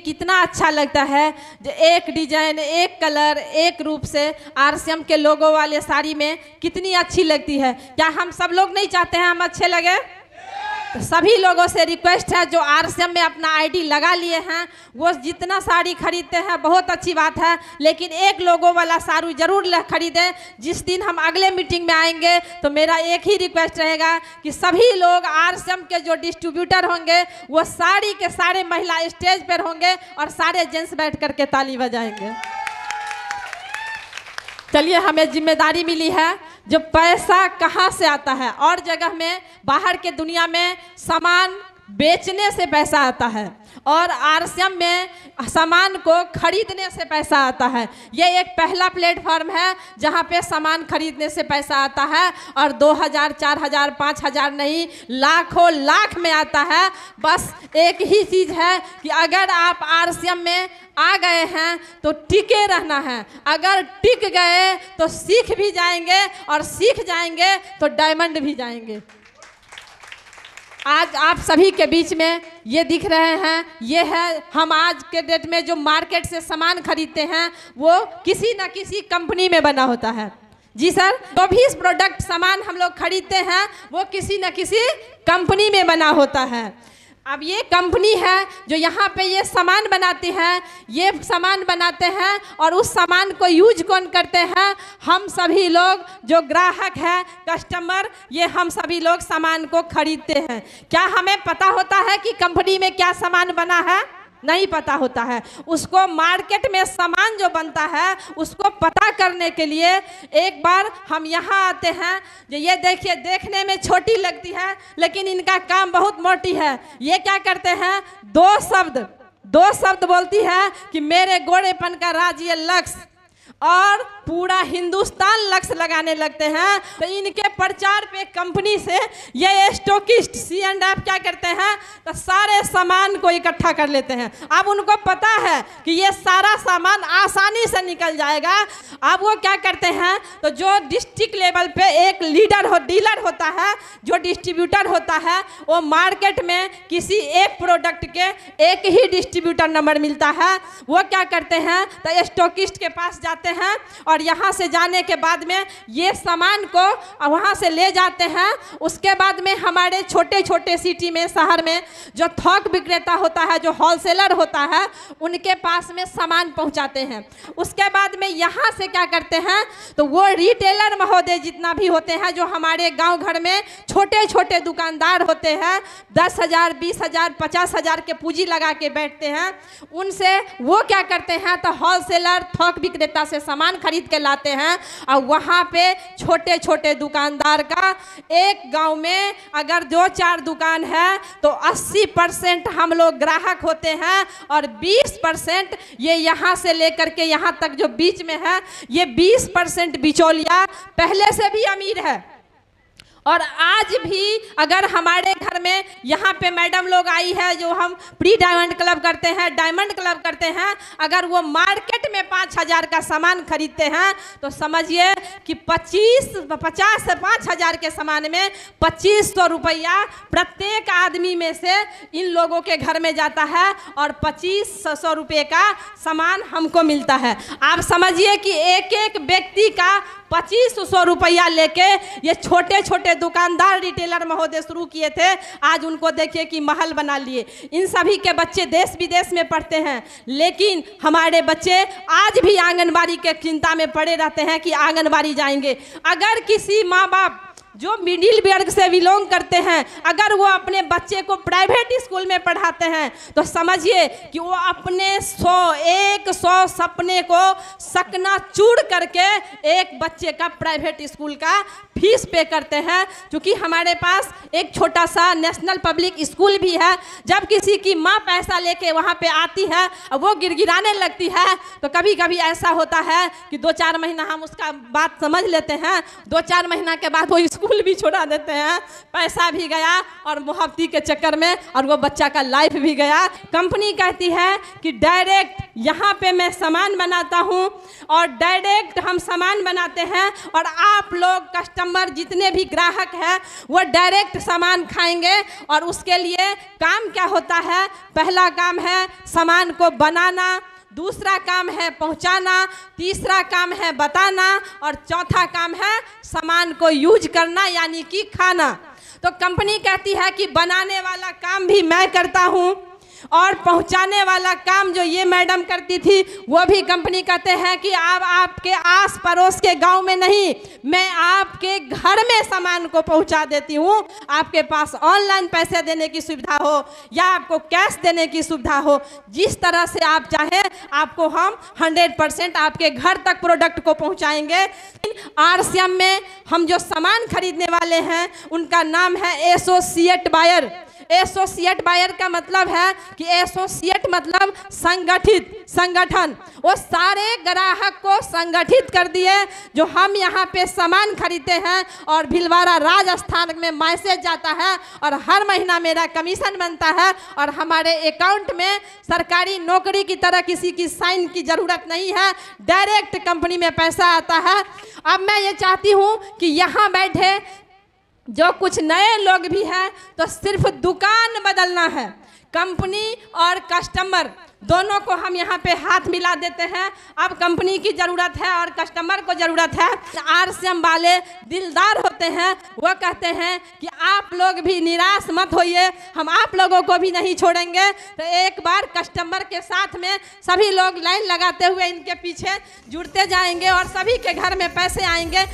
कितना अच्छा लगता है जो एक डिजाइन, एक कलर, एक रूप से आरसीएम के लोगों वाले साड़ी में कितनी अच्छी लगती है। क्या हम सब लोग नहीं चाहते हैं हम अच्छे लगे? तो सभी लोगों से रिक्वेस्ट है जो आरसीएम में अपना आईडी लगा लिए हैं वो जितना साड़ी खरीदते हैं बहुत अच्छी बात है, लेकिन एक लोगों वाला साड़ी जरूर खरीदें। जिस दिन हम अगले मीटिंग में आएंगे तो मेरा एक ही रिक्वेस्ट रहेगा कि सभी लोग आरसीएम के जो डिस्ट्रीब्यूटर होंगे वो साड़ी के सारे महिला स्टेज पर होंगे और सारे जेंट्स बैठ करके ताली बजाएंगे। चलिए, हमें जिम्मेदारी मिली है, जो पैसा कहाँ से आता है, और जगह में बाहर के दुनिया में सामान बेचने से पैसा आता है और आरसीएम में सामान को खरीदने से पैसा आता है। ये एक पहला प्लेटफॉर्म है जहाँ पे सामान खरीदने से पैसा आता है और 2000, 4000, 5000 नहीं, लाखों लाख में आता है। बस एक ही चीज़ है कि अगर आप आरसीएम में आ गए हैं तो टिके रहना है। अगर टिक गए तो सीख भी जाएंगे और सीख जाएंगे तो डायमंड भी जाएंगे। आज आप सभी के बीच में ये दिख रहे हैं, ये है हम आज के डेट में जो मार्केट से सामान खरीदते हैं वो किसी न किसी कंपनी में बना होता है। जी सर, जो भी प्रोडक्ट सामान हम लोग खरीदते हैं वो किसी न किसी कंपनी में बना होता है। अब ये कंपनी है जो यहाँ पे ये सामान बनाती है, ये सामान बनाते हैं और उस सामान को यूज कौन करते हैं? हम सभी लोग जो ग्राहक हैं, कस्टमर, ये हम सभी लोग सामान को खरीदते हैं। क्या हमें पता होता है कि कंपनी में क्या सामान बना है? नहीं पता होता है। उसको मार्केट में सामान जो बनता है उसको पता करने के लिए एक बार हम यहाँ आते हैं। ये देखिए, देखने में छोटी लगती है लेकिन इनका काम बहुत मोटी है। ये क्या करते हैं? दो शब्द बोलती है कि मेरे गोरेपन का राज ये लक्ष्य, और पूरा हिंदुस्तान लक्ष्य लगाने लगते हैं। तो इनके प्रचार पे कंपनी से ये स्टॉकिस्ट C&F क्या करते हैं? तो सारे सामान को इकट्ठा कर लेते हैं। अब उनको पता है कि ये सारा सामान आसानी से निकल जाएगा। अब वो क्या करते हैं? तो जो डिस्ट्रिक्ट लेवल पे एक डीलर होता है, जो डिस्ट्रीब्यूटर होता है, वो मार्केट में किसी एक प्रोडक्ट के एक ही डिस्ट्रीब्यूटर नंबर मिलता है। वो क्या करते हैं? तो स्टॉकिस्ट के पास जाते हैं और यहाँ से जाने के बाद में ये सामान को वहाँ से ले जाते हैं। उसके बाद में हमारे छोटे छोटे सिटी में, शहर में जो थोक विक्रेता होता है, जो होलसेलर होता है, उनके पास में सामान पहुँचाते हैं। उसके बाद में यहाँ से क्या करते हैं? तो वो रिटेलर महोदय जितना भी होते हैं, जो हमारे गांव घर में छोटे छोटे दुकानदार होते हैं, 10,000, 20,000, 50,000 के पूंजी लगा के बैठते हैं, उनसे वो क्या करते हैं? तो होलसेलर, थोक विक्रेता से सामान खरीद के लाते हैं और वहाँ पे छोटे छोटे दुकानदार का एक गांव में अगर 2-4 दुकान है तो 80% हम लोग ग्राहक होते हैं और 20% ये यहाँ से लेकर के यहाँ तक जो बीच में है, ये 20% बिचौलिया पहले से भी अमीर है। और आज भी अगर हमारे घर में यहाँ पे मैडम लोग आई है जो हम प्री डायमंड क्लब करते हैं, डायमंड क्लब करते हैं, अगर वो मार्केट में 5,000 का सामान खरीदते हैं तो समझिए कि 50 से 5,000 के सामान में 2,500 रुपया प्रत्येक आदमी में से इन लोगों के घर में जाता है और 2,500 रुपये का सामान हमको मिलता है। आप समझिए कि एक एक व्यक्ति का 2,500 रुपया लेके ये छोटे छोटे दुकानदार रिटेलर महोदय शुरू किए थे। आज उनको देखिए कि महल बना लिए। इन सभी के बच्चे देश विदेश में पढ़ते हैं, लेकिन हमारे बच्चे आज भी आंगनबाड़ी के चिंता में पड़े रहते हैं कि आंगनबाड़ी जाएंगे। अगर किसी माँ बाप जो मिडिल वर्ग से बिलोंग करते हैं, अगर वो अपने बच्चे को प्राइवेट स्कूल में पढ़ाते हैं तो समझिए कि वो अपने 100 सपने को सकनाचूर करके एक बच्चे का प्राइवेट स्कूल का फीस पे करते हैं। क्योंकि हमारे पास एक छोटा सा नेशनल पब्लिक स्कूल भी है। जब किसी की माँ पैसा लेके वहाँ पे आती है और वो गिड़गिड़ाने लगती है तो कभी कभी ऐसा होता है कि 2-4 महीना हम उसका बात समझ लेते हैं, 2-4 महीना के बाद वो स्कूल भी छोड़ा देते हैं, पैसा भी गया और मुहब्बती के चक्कर में और वो बच्चा का लाइफ भी गया। कंपनी कहती है कि डायरेक्ट यहाँ पे मैं सामान बनाता हूँ और डायरेक्ट हम सामान बनाते हैं और आप लोग कस्टमर जितने भी ग्राहक हैं वो डायरेक्ट सामान खाएंगे। और उसके लिए काम क्या होता है? पहला काम है सामान को बनाना, दूसरा काम है पहुंचाना, तीसरा काम है बताना और चौथा काम है सामान को यूज करना यानी कि खाना। तो कंपनी कहती है कि बनाने वाला काम भी मैं करता हूं और पहुंचाने वाला काम जो ये मैडम करती थी वो भी कंपनी कहते हैं कि आप आपके आस पड़ोस के गांव में नहीं, मैं आपके घर में सामान को पहुंचा देती हूँ। आपके पास ऑनलाइन पैसे देने की सुविधा हो या आपको कैश देने की सुविधा हो, जिस तरह से आप चाहें आपको हम 100% आपके घर तक प्रोडक्ट को पहुंचाएंगे। RCM में हम जो सामान खरीदने वाले हैं उनका नाम है एसोसिएट बायर। एसोसिएट बायर का मतलब है कि एसोसिएट मतलब संगठित, संगठन। वो सारे ग्राहक को संगठित कर दिए जो हम यहाँ पे सामान खरीदते हैं और भिलवाड़ा राजस्थान में मैसेज जाता है और हर महीना मेरा कमीशन बनता है और हमारे अकाउंट में सरकारी नौकरी की तरह किसी की साइन की ज़रूरत नहीं है, डायरेक्ट कंपनी में पैसा आता है। अब मैं ये चाहती हूँ कि यहाँ बैठे जो कुछ नए लोग भी हैं तो सिर्फ दुकान बदलना है, कंपनी और कस्टमर दोनों को हम यहाँ पे हाथ मिला देते हैं। अब कंपनी की ज़रूरत है और कस्टमर को ज़रूरत है। RCM वाले दिलदार होते हैं, वो कहते हैं कि आप लोग भी निराश मत होइए, हम आप लोगों को भी नहीं छोड़ेंगे। तो एक बार कस्टमर के साथ में सभी लोग लाइन लगाते हुए इनके पीछे जुड़ते जाएंगे और सभी के घर में पैसे आएंगे।